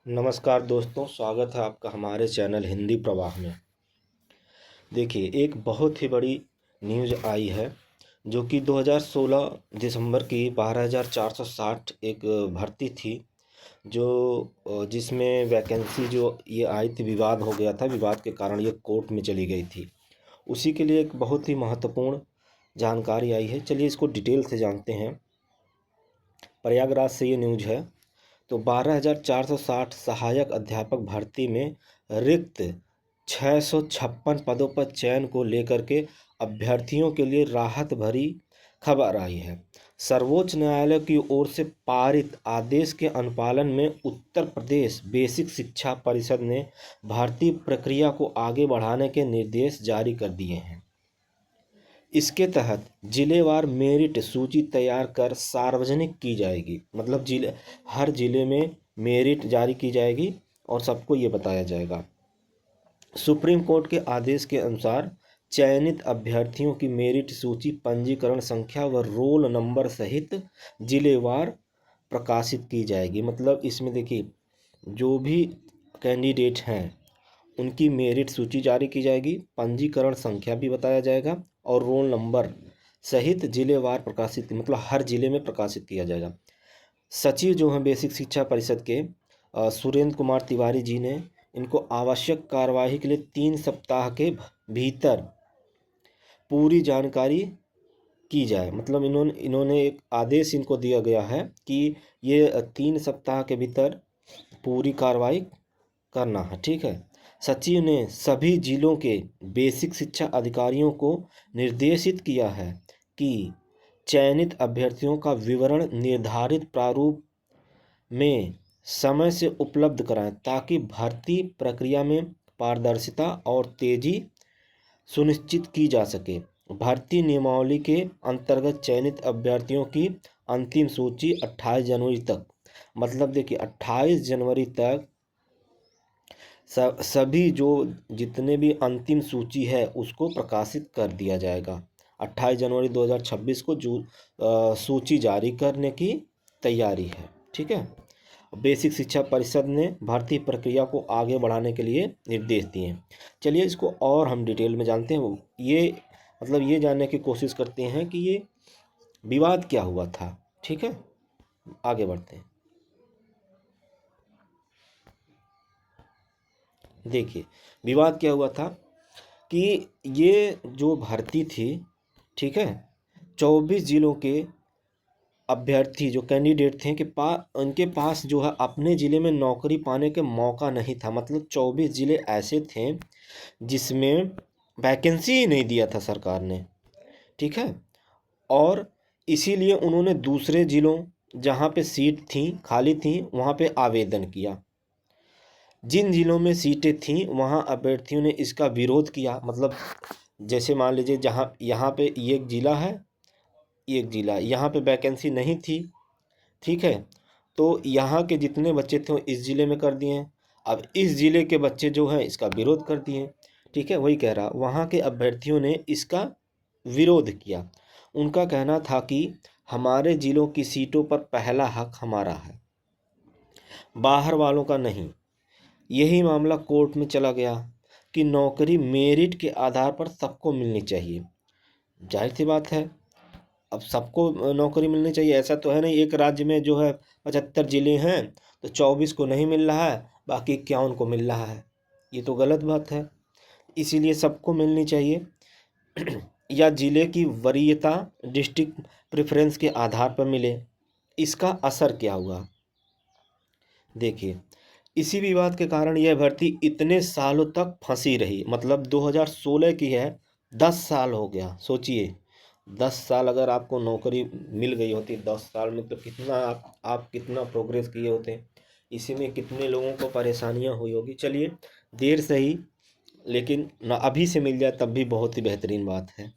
नमस्कार दोस्तों, स्वागत है आपका हमारे चैनल हिंदी प्रवाह में। देखिए, एक बहुत ही बड़ी न्यूज़ आई है जो कि 2016 दिसंबर की 12,460 एक भर्ती थी जो जिसमें वैकेंसी जो ये आई थी, विवाद हो गया था। विवाद के कारण ये कोर्ट में चली गई थी। उसी के लिए एक बहुत ही महत्वपूर्ण जानकारी आई है। चलिए इसको डिटेल से जानते हैं। प्रयागराज से ये न्यूज़ है। तो 12,460 सहायक अध्यापक भर्ती में रिक्त 656 पदों पर चयन को लेकर के अभ्यर्थियों के लिए राहत भरी खबर आई है। सर्वोच्च न्यायालय की ओर से पारित आदेश के अनुपालन में उत्तर प्रदेश बेसिक शिक्षा परिषद ने भर्ती प्रक्रिया को आगे बढ़ाने के निर्देश जारी कर दिए हैं। इसके तहत जिलेवार मेरिट सूची तैयार कर सार्वजनिक की जाएगी। मतलब हर जिले में मेरिट जारी की जाएगी और सबको ये बताया जाएगा। सुप्रीम कोर्ट के आदेश के अनुसार चयनित अभ्यर्थियों की मेरिट सूची पंजीकरण संख्या व रोल नंबर सहित जिलेवार प्रकाशित की जाएगी। मतलब इसमें देखिए, जो भी कैंडिडेट हैं उनकी मेरिट सूची जारी की जाएगी, पंजीकरण संख्या भी बताया जाएगा और रोल नंबर सहित जिलेवार प्रकाशित, मतलब हर जिले में प्रकाशित किया जाएगा। सचिव जो हैं बेसिक शिक्षा परिषद के सुरेंद्र कुमार तिवारी जी ने इनको आवश्यक कार्यवाही के लिए 3 सप्ताह के भीतर पूरी जानकारी की जाए। मतलब इन्होंने एक आदेश इनको दिया गया है कि ये 3 सप्ताह के भीतर पूरी कार्रवाई करना है। ठीक है। सचिव ने सभी जिलों के बेसिक शिक्षा अधिकारियों को निर्देशित किया है कि चयनित अभ्यर्थियों का विवरण निर्धारित प्रारूप में समय से उपलब्ध कराएं ताकि भर्ती प्रक्रिया में पारदर्शिता और तेजी सुनिश्चित की जा सके। भर्ती नियमावली के अंतर्गत चयनित अभ्यर्थियों की अंतिम सूची 28 जनवरी तक, मतलब देखिए 28 जनवरी तक सभी जो जितने भी अंतिम सूची है उसको प्रकाशित कर दिया जाएगा। 28 जनवरी 2026 को जो सूची जारी करने की तैयारी है। ठीक है। बेसिक शिक्षा परिषद ने भर्ती प्रक्रिया को आगे बढ़ाने के लिए निर्देश दिए हैं। चलिए इसको और हम डिटेल में जानते हैं। ये मतलब ये जानने की कोशिश करते हैं कि ये विवाद क्या हुआ था। ठीक है, आगे बढ़ते हैं। देखिए, विवाद क्या हुआ था कि ये जो भर्ती थी, ठीक है, 24 जिलों के अभ्यर्थी जो कैंडिडेट थे कि उनके पास जो है अपने ज़िले में नौकरी पाने के मौका नहीं था। मतलब 24 ज़िले ऐसे थे जिसमें वैकेंसी ही नहीं दिया था सरकार ने। ठीक है। और इसीलिए उन्होंने दूसरे ज़िलों जहाँ पे सीट थी खाली थी वहाँ पे आवेदन किया। जिन जिलों में सीटें थीं वहाँ अभ्यर्थियों ने इसका विरोध किया। मतलब जैसे मान लीजिए जहाँ यहाँ पे एक ज़िला है, एक ज़िला यहाँ पे वैकेंसी नहीं थी। ठीक है। तो यहाँ के जितने बच्चे थे वो इस ज़िले में कर दिए हैं। अब इस ज़िले के बच्चे जो हैं इसका विरोध कर दिए। ठीक है, वही कह रहा, वहाँ के अभ्यर्थियों ने इसका विरोध किया। उनका कहना था कि हमारे ज़िलों की सीटों पर पहला हक हमारा है, बाहर वालों का नहीं। यही मामला कोर्ट में चला गया कि नौकरी मेरिट के आधार पर सबको मिलनी चाहिए। जाहिर सी बात है, अब सबको नौकरी मिलनी चाहिए। ऐसा तो है नहीं एक राज्य में जो है 75 जिले हैं तो 24 को नहीं मिल रहा है, बाकी 51 को मिल रहा है। ये तो गलत बात है। इसीलिए सबको मिलनी चाहिए। या जिले की वरीयता डिस्ट्रिक्ट प्रेफरेंस के आधार पर मिले। इसका असर क्या हुआ देखिए, इसी विवाद के कारण यह भर्ती इतने सालों तक फंसी रही। मतलब 2016 की है, 10 साल हो गया। सोचिए 10 साल अगर आपको नौकरी मिल गई होती 10 साल में, तो कितना आप कितना प्रोग्रेस किए होते। इसी में कितने लोगों को परेशानियां हुई होगी। चलिए, देर सही लेकिन ना अभी से मिल जाए तब भी बहुत ही बेहतरीन बात है।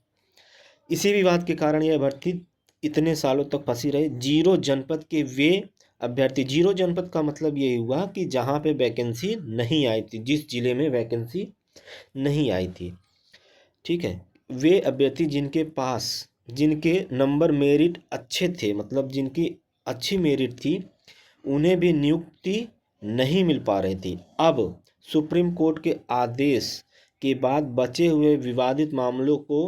इसी विवाद के कारण यह भर्ती इतने सालों तक फंसी रही। जीरो जनपद के वे अभ्यर्थी, जीरो जनपद का मतलब ये हुआ कि जहाँ पे वैकेंसी नहीं आई थी, जिस जिले में वैकेंसी नहीं आई थी। ठीक है। वे अभ्यर्थी जिनके नंबर मेरिट अच्छे थे, मतलब जिनकी अच्छी मेरिट थी, उन्हें भी नियुक्ति नहीं मिल पा रही थी। अब सुप्रीम कोर्ट के आदेश के बाद बचे हुए विवादित मामलों को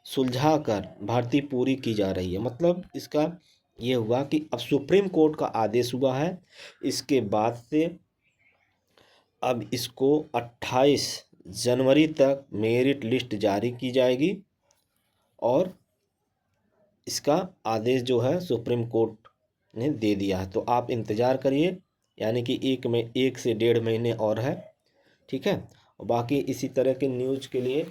सुलझाकर भर्ती पूरी की जा रही है। मतलब इसका ये हुआ कि अब सुप्रीम कोर्ट का आदेश हुआ है, इसके बाद से अब इसको 28 जनवरी तक मेरिट लिस्ट जारी की जाएगी और इसका आदेश जो है सुप्रीम कोर्ट ने दे दिया है। तो आप इंतज़ार करिए, यानी कि 1 से 1.5 महीने और है, ठीक है। और बाकी इसी तरह के न्यूज़ के लिए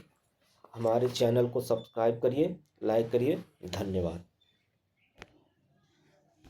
हमारे चैनल को सब्सक्राइब करिए, लाइक करिए। धन्यवाद।